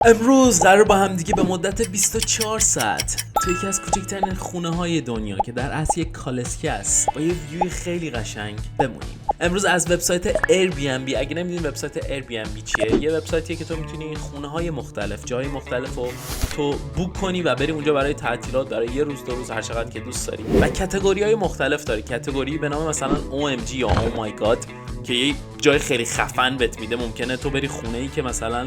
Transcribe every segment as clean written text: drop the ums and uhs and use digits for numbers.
امروز قرار با هم دیگه به مدت 24 ساعت تو یکی از کوچکترین خونه های دنیا که در اصل یک کالسکه است با یه ویوی خیلی قشنگ بمونیم. امروز از وبسایت Airbnb، اگه نمیدونید وبسایت Airbnb چیه، یه وبسایتیه که تو میتونی خونه های مختلف، جای مختلف رو تو بوک کنی و بری اونجا برای تعطیلات، برای یه روز دو روز، هر چقدر که دوست داری. و کاتگوری های مختلف داری، کاتگوری به نام مثلا OMG یا Oh My God که یه جای خیلی خفن بهت میده. ممکنه تو بری خونه‌ای که مثلا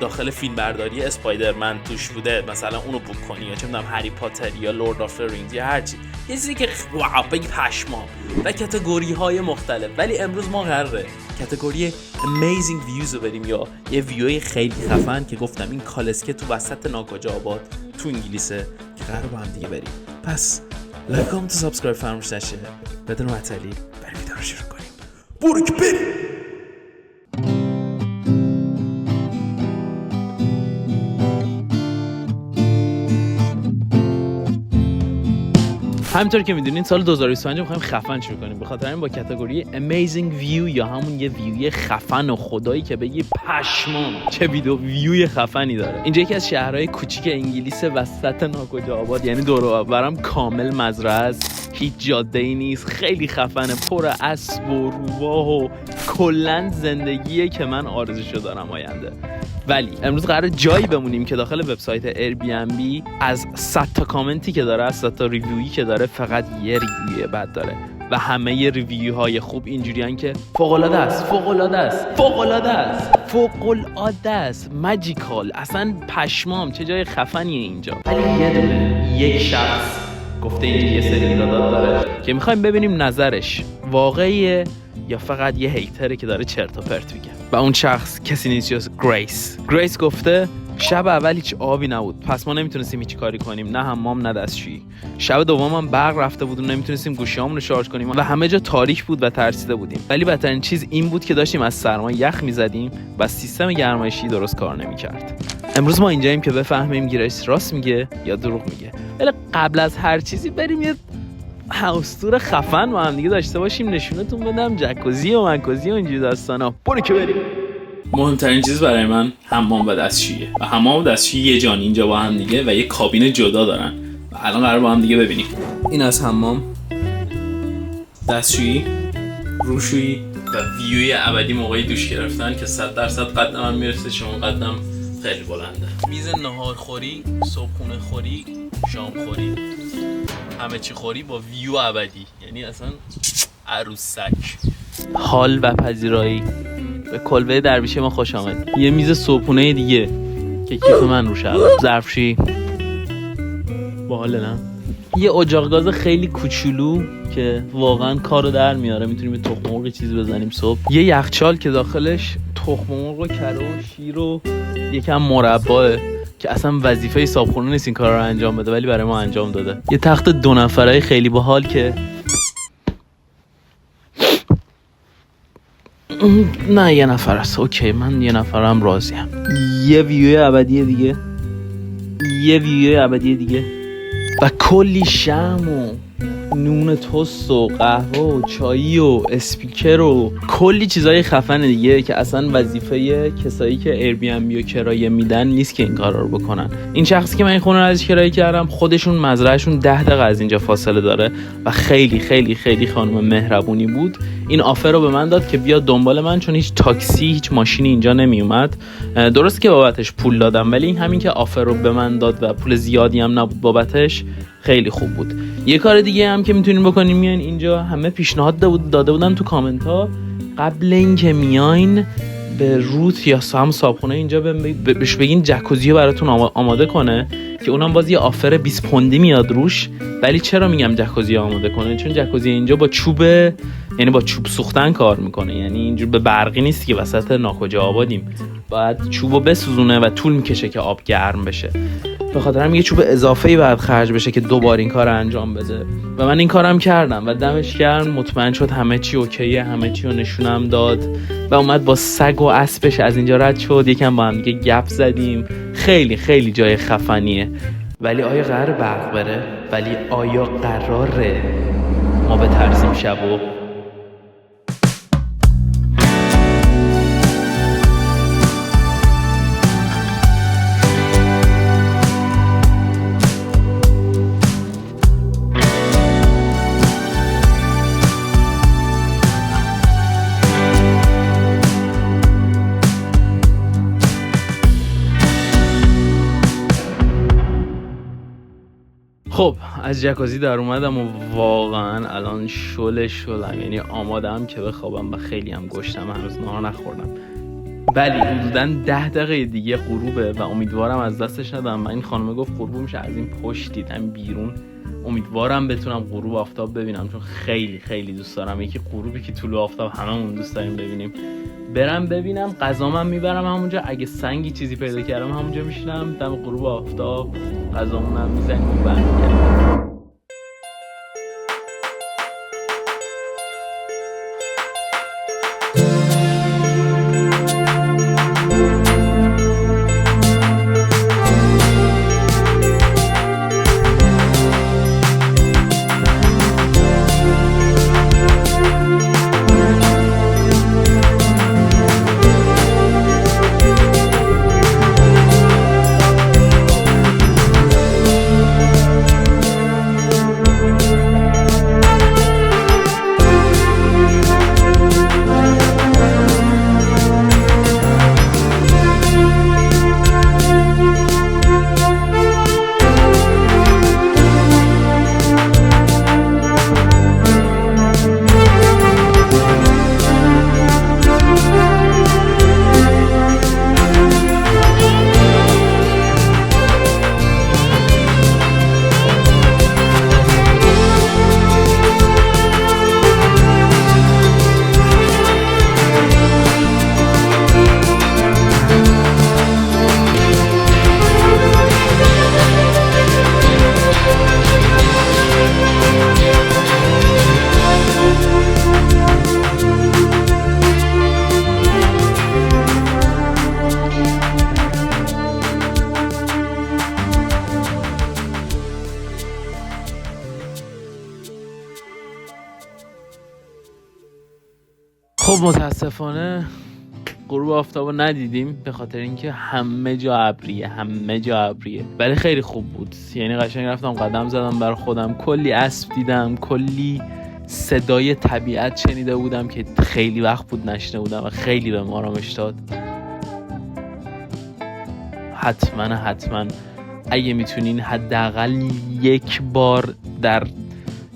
داخل فیلم برداری اسپایدرمن توش بوده، مثلا اونو بوک کنی، یا چه میدونم هری پاتر یا لورد آف رینگز یا هر چی، یه چیزی که واو بگی پشمام. و کاتگوری های مختلف. ولی امروز ما قراره کاتگوری Amazing Views رو بریم، یا یه ویوی خیلی خفن که گفتم این کالسکه تو وسط ناکجا آباد تو انگلیسه که قراره با هم دیگه بریم. پس لایک کامنت و سابسکرایب فراموش نشه. بدون معطلی بریم ویدیو رو شروع کنیم. برو که بریم. همینطور که میدونین سال 2025 می‌خوایم خفن شروع کنیم. به خاطر همین با کاتگوری Amazing View یا همون یه ویوی خفن و خدایی که بگی پشمام چه ویوی خفنی داره. اینجا یکی از شهرهای کوچیک انگلیس وسط ناکجا آباد، یعنی دور و برم کامل مزرعه است، هیچ جاده‌ای نیست، خیلی خفنه، پر اسب و روباه و کلاً زندگیه که من آرزوشو دارم آینده. ولی امروز قراره جایی بمونیم که داخل وبسایت Airbnb از 100 تا کامنتی که داره، از 100 تا ریویویی که داره، فقط یه ریویوی بد داره و همه ریویوهای خوب اینجوریان که فوق‌العاده است، فوق‌العاده است، فوق‌العاده است، فوق‌العاده است، ماجیکال، اصلا پشمام چه جای خفنیه اینجا. ولی یه دونه یک شخص گفته اینجا یه سری ایرادات داره که می‌خوایم ببینیم نظرش واقعیه یا فقط یه هیتره که داره چرت و پرت میگه. و اون شخص کسی نیست جز گریس گفته شب اول هیچ آبی نبود، پس ما نمیتونستیم هیچ کاری کنیم، نه حمام نه دستشویی. شب دوم هم برق رفته بود و نمیتونستیم گوشیامون رو شارژ کنیم و همه جا تاریک بود و ترسیده بودیم. ولی بدترین چیز این بود که داشتیم از سرما یخ میزدیم و سیستم گرمایشی درست کار نمیکرد. امروز ما اینجاییم که بفهمیم گریس راست میگه یا دروغ میگه. ولی قبل از هر چیزی بریم یه هاوستور خفن با هم دیگه داشته باشیم، نشونتون بدم جکوزی و منکوزی و اینجور داستانا. برو که بریم. مهمترین چیز برای من حمام و دستشوییه و حمام و دستشویی یه جان اینجا با هم دیگه و یه کابین جدا دارن و الان قرار با هم دیگه ببینیم. این از حمام، دستشویی، روشویی و ویوی ابدی موقعی دوش گرفتن که 100% قدم هم میرسه. شما قدم خیلی بلنده. میز ناهارخوری، صبحونه خوری، شام خوری، همه چی خوری با ویو ابدی، یعنی اصلا عروسک. حال و پذیرایی. به کلبه درویشه ما خوش آمد. یه میز صبحونه دیگه که کیف من روشه. ظرفشویی باحاله نه؟ یه اجاق گاز خیلی کوچولو که واقعا کارو در میاره، میتونیم به تخم مرغ چیزی بزنیم صبح. یه یخچال که داخلش تخم مرغ و کره و شیر و یکم مرباه که اصلا وظیفه صابخونه نیست این کارا رو انجام بده ولی برای ما انجام داده. یه تخت 2 نفره خیلی باحال که نه یه نفر است، اوکی من یه نفرم راضیم. یه ویوی ابدی دیگه و کلی شم و نون توست و قهوه و چایی و اسپیکر و کلی چیزای خفن دیگه که اصلا وظیفه کسایی که ایربی‌ان‌بی رو کرایه میدن نیست که این کارا رو بکنن. این شخصی که من این خونه رو ازش کرایه کردم، خودشون مزرعهشون 10 دقیقه از اینجا فاصله داره و خیلی خیلی خیلی خانم مهربونی بود. این آفر رو به من داد که بیا دنبال من، چون هیچ تاکسی هیچ ماشینی اینجا نمی اومد. درست که بابتش پول دادم ولی این همین که آفر رو به من داد و پول زیادی هم نبود بابتش خیلی خوب بود. یه کار دیگه هم که میتونین بکنین، میان اینجا همه پیشنهاد داده بودن تو کامنت ها قبل اینکه میاین به روت یا سام صابخونه اینجا بهش بگین جکوزی رو براتون آماده کنه که اونم باز یه آفر 20 پوندی میاد روش. ولی چرا میگم جکوزی آماده کنه؟ چون جکوزی اینجا با چوب، یعنی با چوب سوختن کار میکنه، یعنی اینجور به برقی نیست که وسط ناکجا آبادیم، باید چوبو بسوزونه و طول میکشه که آب گرم بشه. به خاطر هم یه چوب اضافه‌ای باید خرج بشه که دوبار این کار انجام بده و من این کارم کردم و دمش گرم، مطمئن شد همه چی اوکیه، همه چی رو نشونم داد و اومد با سگ و اسبش از اینجا رد شد. یکم با هم دیگه گپ زدیم. خیلی خیلی جای خفنیه. ولی آیا قراره برق بره؟ ولی آیا قراره ما بترسیم شبو؟ خب از جکازی در اومدم و واقعا الان شلم، یعنی آمادم که بخوابم و خیلی هم گشتم، هنوز نهار نخوردم. بلی حدوداً 10 دقیقه دیگه غروبه و امیدوارم از دستش ندم. من این خانمه گفت غروب میشه از این پشت دیدم بیرون، امیدوارم بتونم غروب آفتاب ببینم چون خیلی خیلی دوست دارم. یکی غروبی که طلوع آفتاب هممون دوست داریم ببینیم. برم ببینم، غذامم میبرم همونجا، اگه سنگی چیزی پیدا کردم همونجا میشینم دم غروب آفتاب، غذامونم میزنیم و برمیگردیم. خب متاسفانه غروب آفتابو ندیدیم به خاطر اینکه همه جا ابریه، ولی خیلی خوب بود. یعنی قشنگ رفتم قدم زدم برای خودم، کلی اسب دیدم، کلی صدای طبیعت شنیده بودم که خیلی وقت بود نشنیده بودم و خیلی بهم آرامش داد. حتما اگه میتونین حداقل یک بار در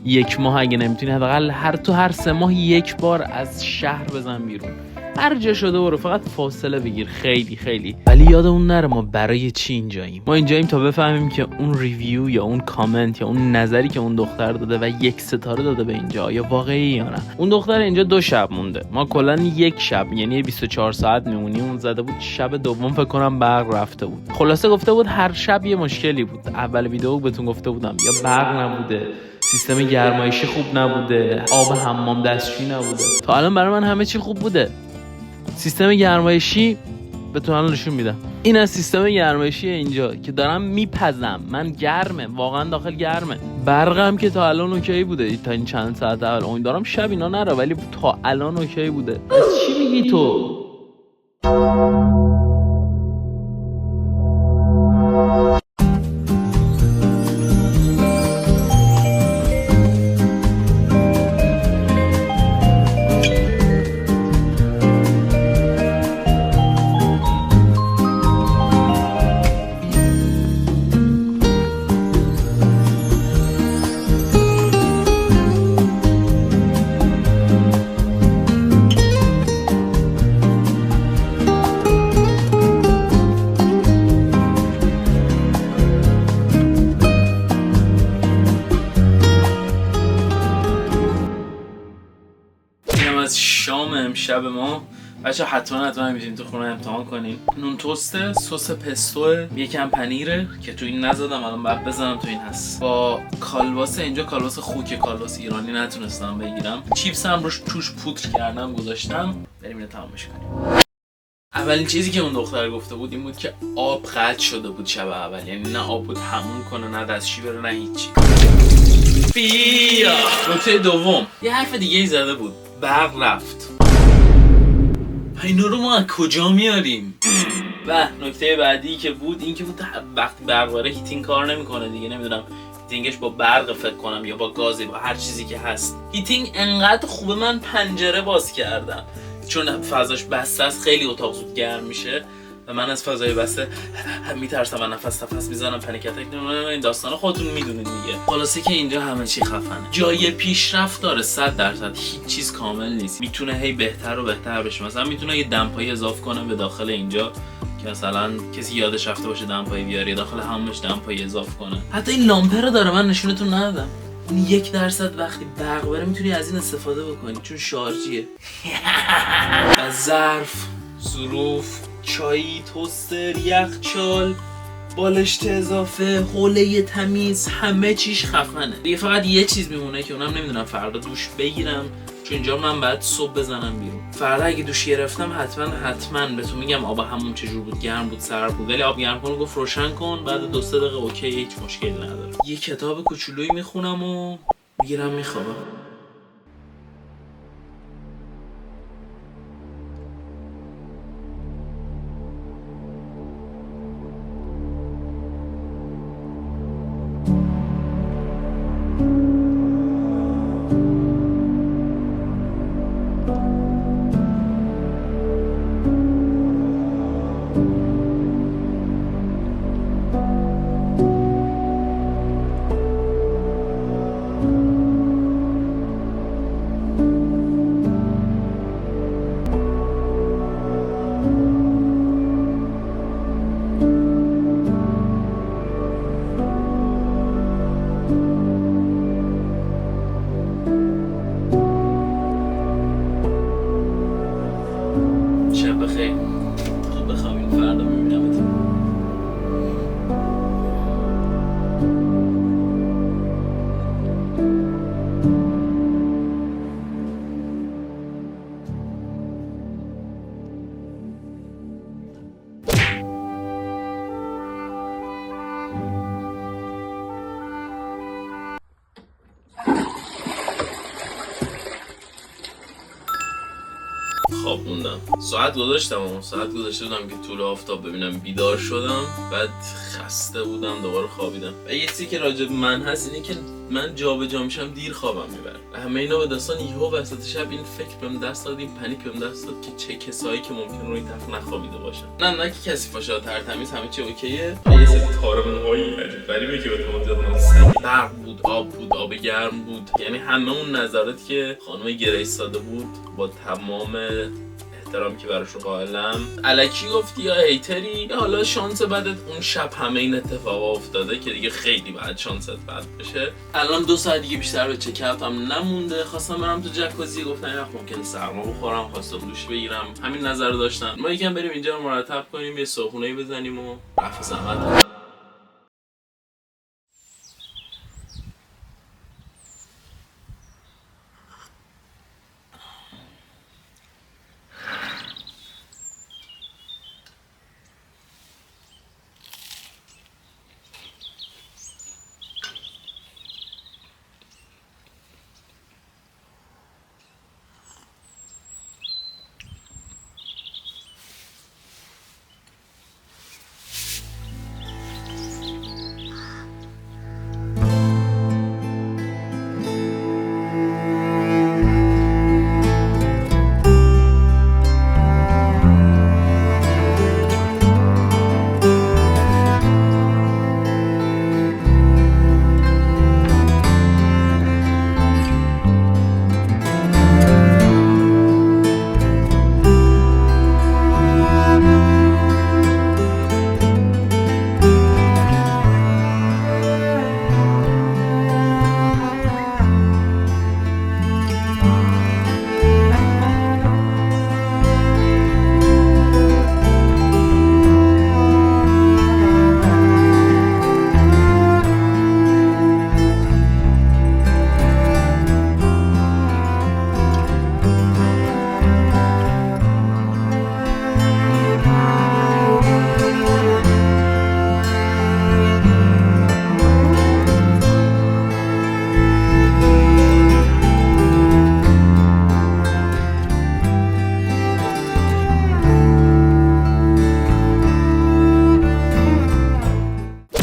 یک ماه، اگه نمیتونی حداقل هر 3 ماه یک بار از شهر بزن بیرون، هر جا شده برو، فقط فاصله بگیر. خیلی ولی یادمون نره ما برای چی اینجاییم. ما اینجاییم تا بفهمیم که اون ریویو یا اون کامنت یا اون نظری که اون دختر داده و 1 ستاره داده به اینجا یا واقعی یا نه. اون دختر اینجا 2 شب مونده، ما کلا 1 شب یعنی 24 ساعت میمونیم. اون زده بود شب دوم فکر کنم برق رفته بود. خلاصه گفته بود هر شب یه مشکلی بود. اول ویدیو بهتون گفته بودم یا برق نبوده، سیستم گرمایشی خوب نبوده، آب حمام دستشویی نبوده. تا الان برای من همه چی خوب بوده. سیستم گرمایشی بهتون الان نشون میدم. این از سیستم گرمایشی اینجا که دارم میپزم. من گرمه، واقعا داخل گرمه. برقم که تا الان اوکی بوده، تا این چند ساعت اول. امیدوارم شب اینا نره، ولی تا الان اوکی بوده. از چی میگی تو؟ شام امشب ما بچه حتما میتونید تو خونه امتحان کنین. نون توسته، سس پستو، یکم پنیره که تو این نزدم، الان بعد بزنم تو این هست، با کالباس. اینجا کالباس خوک، کالباس ایرانی نتونستم بگیرم. چیپس هم روش توش پودر کردم گذاشتم. بریم اینو تمامش کنیم. اولین چیزی که اون دختر گفته بود این بود که آب قطع شده بود شب اول، یعنی نه آب بود همون کنه، نه دستشویی بره، نه هیچی. بیا نکته دوم، یه حرف دیگه ای زده بود، برق رفت. اینا رو ما از کجا میاریم؟ و نکته بعدی که بود این که بود وقتی برق بره هیتینگ کار نمیکنه دیگه. نمیدونم هیتینگش با برق فکر کنم یا با گازی، با هر چیزی که هست. هیتینگ انقدر خوبه من پنجره باز کردم چون فضاش بسته است، خیلی اتاق زود گرم میشه و من از فضای بسته میترسم و نفس میزنم، پنیک اتک. این داستانا خودتون میدونید دیگه. خلاصه که اینجا همه چی خفنه، جای پیشرفت داره 100%، هیچ چیز کامل نیست، میتونه هی بهتر و بهتر بشه. مثلا میتونه یه دمپایی اضافه کنه به داخل اینجا که مثلا کسی یادش رفته باشه دمپایی بیاره، داخل همونش دمپایی اضافه کنه. حتی این لامپه رو داره، من نشونتون ندادم. این 1% وقتی برق بره میتونی از این استفاده بکنی چون شارژیه. و ظرف، ظروف، چایی، توستر، یخچال، بالشت اضافه، حوله تمیز، همه چیش خفنه دیگه. فقط یه چیز میمونه که اونم نمیدونم فردا دوش بگیرم، چون اینجا من بعد صبح بزنم بیرون. فردا اگه دوش گرفتم حتما بهتون میگم آب حموم چجور بود، گرم بود، سرد بود. ولی آب گرم کن گفت روشن کن، بعد 2-3 دقیقه اوکی، هیچ مشکلی نداره. یه کتاب کوچولویی میخونم و میگیرم میخوابم. شب بخیر، خوب بخوابین، فردا میبینمتون. خوابوندم، ساعت گذاشته بودم که طول آفتاب ببینم، بیدار شدم، بعد خسته بودم، دوباره خوابیدم. و یه چیزی که راجع به من هست اینه که من جابجا میشم، دیر خوابم میبره. همه اینا به داستان یهو وسط شب این فکر بهم دست داد، این پنیک بهم دست داد که چه کسایی که ممکن روی تخت نخوابیده باشن. نه که کسی فاشا ترتمیز همه چی اوکیه. یه سری تارمن‌های عجیب غریبه که به تو دادن، برق بود، آب بود، آب گرم بود، یعنی همه اون نظراتی که خانم گریس داده بود با تمام احترامی که براش قائلم الکی گفتی یا هیتری، یا حالا شانس بدت اون شب همه این اتفاقا افتاده که دیگه خیلی بعد شانست بد بشه. الان 2 ساعت دیگه بیشتر به چک‌اپ هم نمونده، خواستم برم تو جکوزی، گفتن یه وقت ممکنه سرما بخورم، خواستم دوش بگیرم، همین نظر داشتن. ما یکم بریم اینجا رو مرتب کنیم، یه صبحونه‌ای بزنیم و رفع زحمت.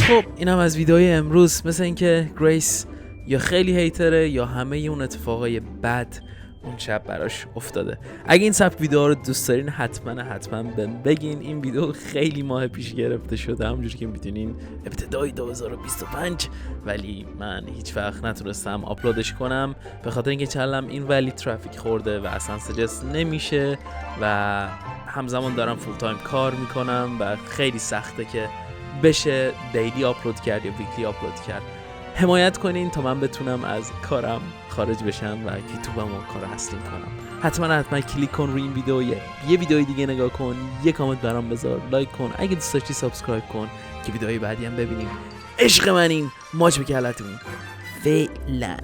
خب اینم از ویدیوی امروز. مثل اینکه گریس یا خیلی هیتره یا همه اون اتفاقای بد اون شب براش افتاده. اگه این سبک ویدیو رو دوست دارین حتما بگین. این ویدیو خیلی ماه پیش گرفته شده، همونجوری که میدونین ابتدای 2025، ولی من هیچ وقت نتونستم آپلودش کنم به خاطر اینکه چنلم این ولی ترافیک خورده و اصلا سجست نمیشه و همزمان دارم فول تایم کار میکنم و خیلی سخته که بشه دیلی آپلود کرد یا ویکلی آپلود کرد. حمایت کنین تا من بتونم از کارم خارج بشم و یوتیوبمو کار اصلیم کنم. حتما کلیک کن روی این ویدیو، یه ویدیوی دیگه نگاه کن، یه کامنت برام بذار، لایک کن، اگه دوست داشتی سابسکرایب کن که ویدیوهای بعدی هم ببینیم. عشق منین، ماچ به کلتون. فعلا.